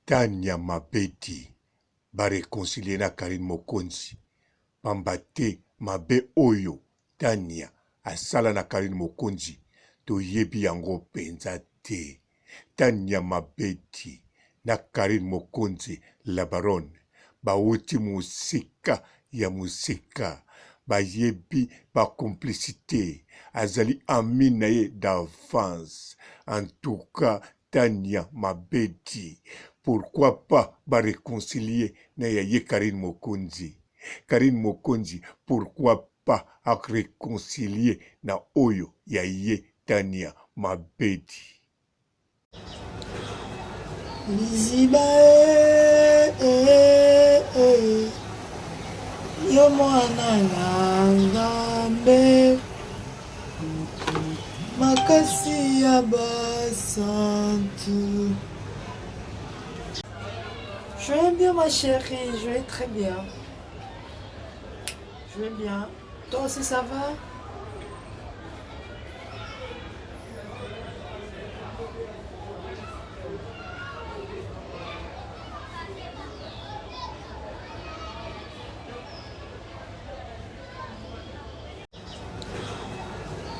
Tania Mabedi ba réconcilier na Karine Mokonzi. Pambate mabe oyo Tania asala na Karine Mokonzi. To yebi yango penza te. Tania Mabedi na Karine Mokonzi la baronne. Ba uti musika ya musika. Ba yebi ba complicité. Azali ami na ye d'avance. En tout cas, Tania Mabedi. Pourquoi pas ba réconcilier na ye Karine Mokonzi. Karine Mokonzi, pourquoi pas réconcilier na oyo ya ye Tania Mabedi. Liziba yo mwana na ngambe makasi ya basantu. Je vais bien ma chérie, je vais très bien. Je vais bien. Toi aussi ça va?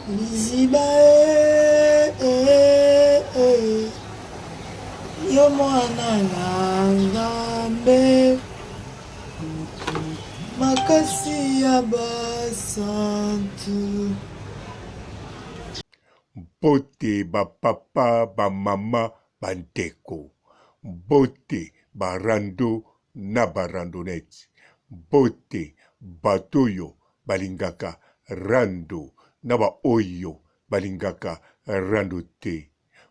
Liziba yo mwana na ngambe makasi ya basantu. Bote ba papa ba mama bandeko. Bote ba rando na ba randonnette. Bote batoyo balingaka rando na ba oyo balingaka rando te.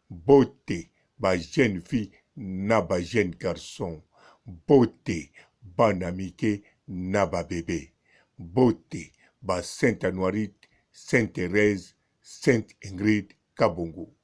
Bote ba jeune fille na ba jeune garçon. Bote banamike na ba bébé. Bote ba Sainte Anuarite, Sainte Thérèse, Sainte Ingrid Kabongo.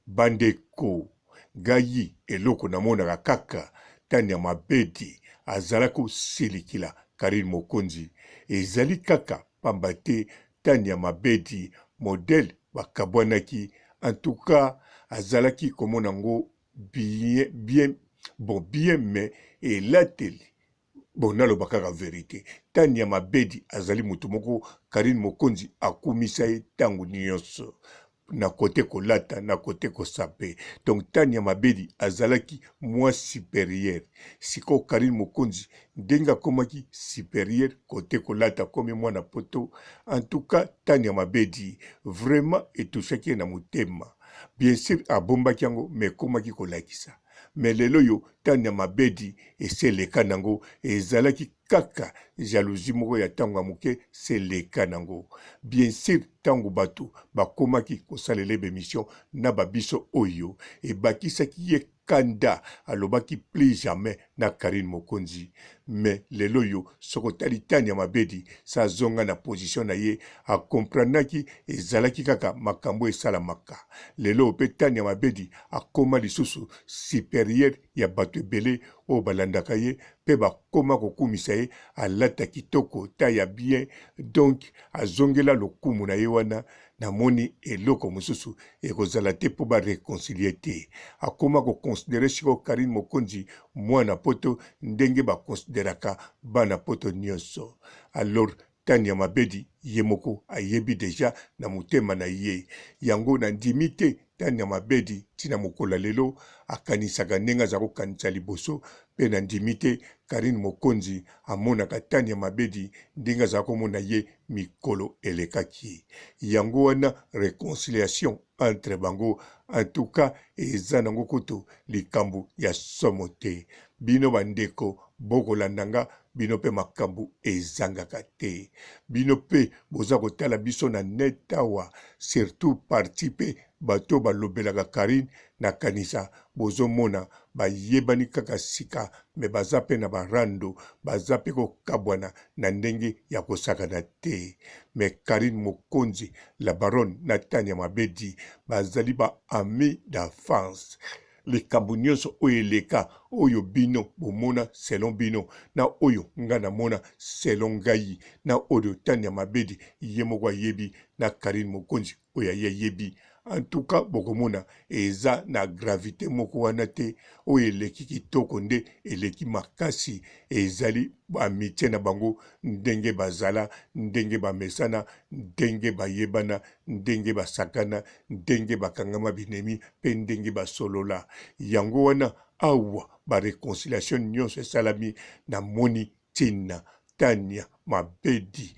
Bandeko gayi eloko namonaka kaka Tania Mabedi azalako silikila Karine Mokonzi. Ezali kaka pambate Tania Mabedi modèle bakabwanaki. En tout cas azalaki komonango bien mais elateli. Bon, naloba kaka vérité. Tania Mabedi azali mutu moko Karine Mokonzi akumisa ye tangu nyonso. Na kote kolata, na kote kosape. Donc Tania Mabedi azalaki moi supérieur. Siko Karine Mokonzi ndenga komaki supérieur kote kolata komi mwana poto. En tout cas Tania Mabedi vraiment etouchaki na mutema. Bien sûr abombaki yango mais komaki kolakisa. Mais lelo yo Tania Mabedi eseleka nango ezalaki kaka jalousie moko ya tango muke seleka nango. Bien sûr tango bato bakomaki kosalela bémission na babiso oyo ebakisaki ye kanda alobaki plus jamais na Karine Mokonzi. Mais lelo yo sokotali Tania Mabedi sa zonga na position na ye a comprendaki ezalaki kaka makambo esalamaka. Lelo pe Tania Mabedi akoma lisusu supérieur ya bato ebele o balandaka ye pe bakoma kokumisa ye alata kitoko ta ya bien. Donc azongela lokumu na ye wana namoni eloko mosusu ekozala te po ba réconcilier te. Akoma ko considérer siko Karine Mokonzi mwana poto ndenge ba considéraka bana poto nyonso. Alors Tania Mabedi ye moko ayebi deja na mutema na ye. Yango na ndimi te Tania Mabedi tina mokola lelo akanisaka ndenge azako kanisa liboso pe na ndimi te Karine Mokonzi amonaka Tania Mabedi ndenge azako mona ye mikolo elekaki. Yango wana réconciliation entre bango en tout cas eza nango kutu likambo ya somo te. Bino bandeko bokolandanga bino pe makambu ezangaka te. Bino pe boza kotala biso na net awa surtout parti pe bato balobelaka Karine na kanisa bozo mona bayebani kaka sika me baza pe na barando baza pe kokabwana na ndenge ya kosakana te. Me Karine Mokonzi la baronne na Tania Mabedi bazali ba ami d'enfance. Likambo nyonso oyo eleka oyo bino bomona selon bino na oyo nga na mona selon ngai na oyo Tania Mabedi ye moko ayebi na Karine Mokonzi oyo ayebi en tout cas bokomona eza na gravité moko wana te oyo eleki kitoko nde eleki makasi ezali amitié na bango ndenge bazala ndenge bamesana ndenge bayebana ndenge basakana ndenge bakangama binemi mpe ndenge basolola yango wana awa bareconciliation nyonso esalami na moni tina Tania Mabedi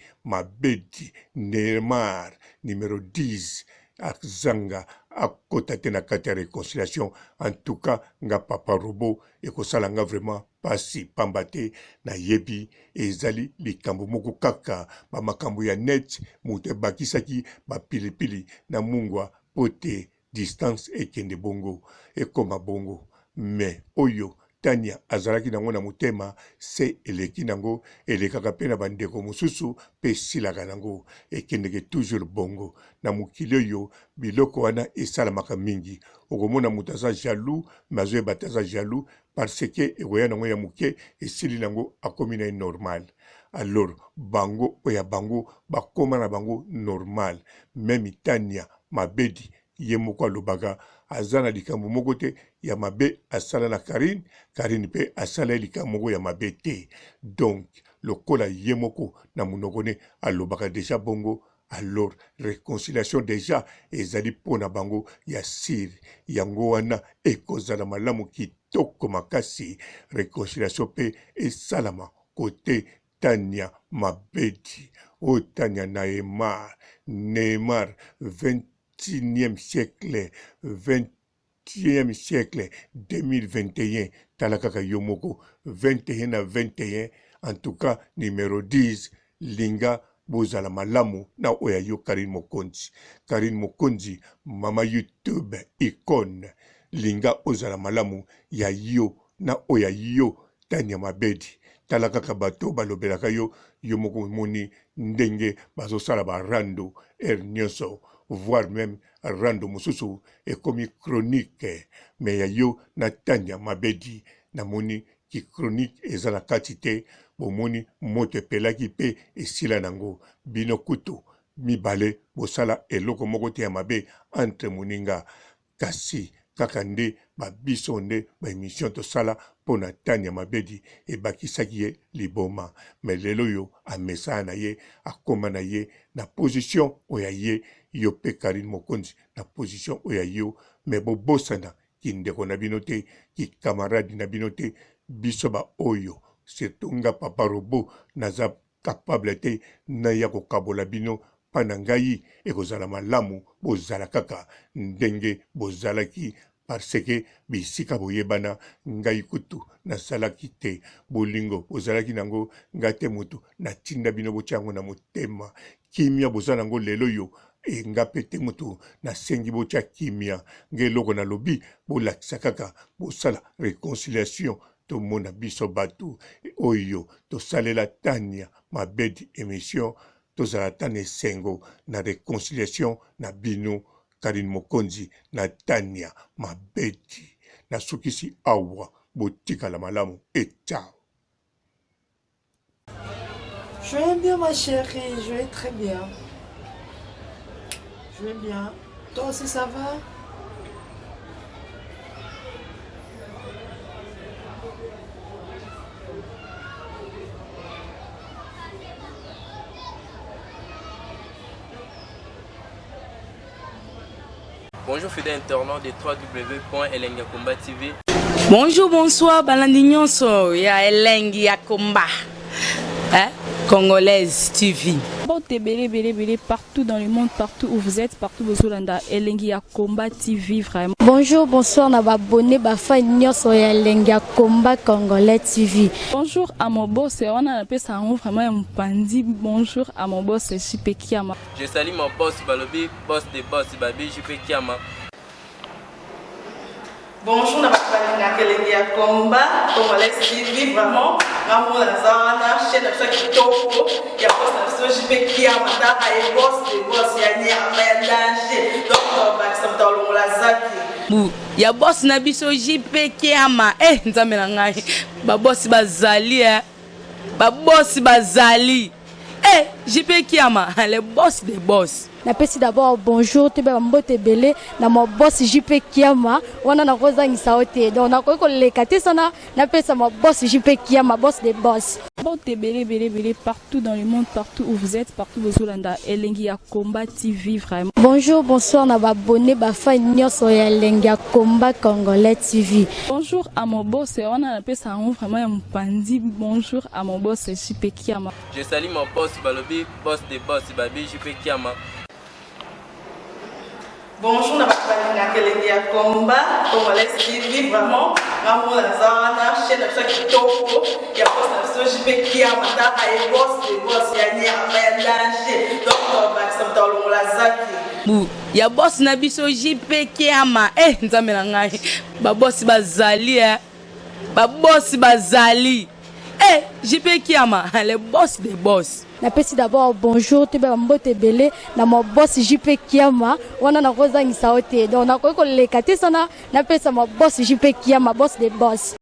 Neymar numéro 10 Akzanga akota te na kati ya réconciliation en tout cas nga papa robo ekosala nga vraiment pasi pamba te na yebi ezali likambo moko kaka bamakambo ya net moto ebakisaki bapilipili na mungwa po te distance ekende bongo ekoma bongo mais oyo Tania azalaki nango na motema se eleki nango elekaka pe na bandeko mosusu pe silaka nango ekendeke toujours bongo na mokili oyo biloko wana esalamaka mingi okomona moto aza jaloux mais azoyeba te aza jaloux parce que ekoya nango ya moke esili nango akomi na ye normal alors bango oya bango bakoma na bango normal meme Tania Mabedi ye moko alobaka aza na likambo moko te ya mabe asala na Karine pe asala likambo moko ya mabe te donc lokola ye moko na monoko ne alobaka déjà bongo alors réconciliation déjà ezali pona bango ya siri yango wana ekozala malamu kitoko makasi réconciliation pe esalama côté Tania Mabedi o Tania Neymar 21e siècle 20e siècle 2021 talakaka yomoko 21 à 21 en tout cas numéro 10 linga bozala malamu na oya yo Karine Mokonzi mama YouTube icône linga ozala malamu ya yo na oya yo Tania Mabedi talakaka bato balobelaka yo moko moni ndenge bazosala barando nyonso voire même rando mosusu ekomi chronique mais ya yo na Tania Mabedi na moni ki chronique eza na kati te bomoni moto epelaki pe esila nango bino kutu mibale bosala eloko moko te ya mabe entre moninga kasi kaka nde babiso nde baémission tosala mpo na Tania Mabedi ebakisaki ye liboma mais lelo yo amesana na ye akoma na ye na position oya ye yo pe Karine Mokonzi na position oya yo mais bobosana kindeko na bino te ki camarade na bino te biso ba oyo surtout nga papa robo naza capable te na ya kokabola bino pana ngai ekozala malamu bozala kaka ndenge bozalaki parce que bisika boyebana ngai kutu nasalaki te bolingo bozalaki nango nga te mutu natinda bino botyango na motema kimia boza nango lelo yo nga pe te mutu nasengi botya kimia nge eloko nalobi bolakisa kaka bosala réconciliation tomona biso bato oyo tosalela Tania Mabedi émission tozala tana esengo na réconciliation na bino Karine Mokonzi na Tania Mabedi nasukisi awa botikala malamu et ciao. Je vais bien ma chérie, je vais très bien. Je vais bien. Toi aussi ça va? Bonjour fidèles internautes de www.elengiakomba TV. Bonjour, bonsoir, balandi nyonso ya Elengi ya Komba. Congolaise TV. Belé, partout dans le monde, partout où vous êtes, partout où vous êtes, Elengi ya Komba TV, vraiment. Bonjour, bonsoir, na abonné, fan nyonso ya Elengi ya Komba Congolais TV. Bonjour à mon boss, on a appelé ça vraiment un pandi. Bonjour à mon boss, JP Kiama. Je salue mon boss Balobi, boss des boss Babi, JP Kiama. Bonjour, na Elengi ya Komba Congolais TV, vraiment. Maman Lazana, chaîne de chaque topo, il y a pas de JP Kiama, et boss des boss, il y a un danger. Donc, on va s'entendre dans la zaki. Ya boss na biso JP Kiama nzambe na ngai ba boss bazali ba boss bazali Eh, JP Kiama, le boss des boss. Napesi d'abord bonjour tu be mbote belé na mo boss JP Kiama wana na koza ngisaote donc na ko lekate sana na pesa mo boss JP Kiama boss des boss. Mbote belé partout dans le monde, partout où vous êtes, partout vous Zolanda Elengi ya Combat TV vraiment. Bonjour, bonsoir na ba abonné ba fan nyonso ya Elengi ya Combat Congolais TV. Bonjour à mon boss, on a appelé ça vraiment un pandi. Bonjour à mon boss JP Kiama. Je salue mon boss Balobi, boss des boss Babi JP Kiama. Bonjour, na balinga Elengi ya Combat Congolais TV vraiment ngamo na zana chaîne ça kitoko ya boss na JP Kiama ta ay boss de boss ya nyama ya danger donc ba ça tolo la zaki Bu, ya boss na biso JP Kiama. Eh, nzambe na ngai. Ba boss bazali Ba boss bazali. Eh, JP Kiama, le boss des boss. Napesi d'abord bonjour tu be mbote belé na mo boss JP Kiama wana na koza ngisaote donc na ko lekate sana na pesa mo boss JP Kiama boss des boss.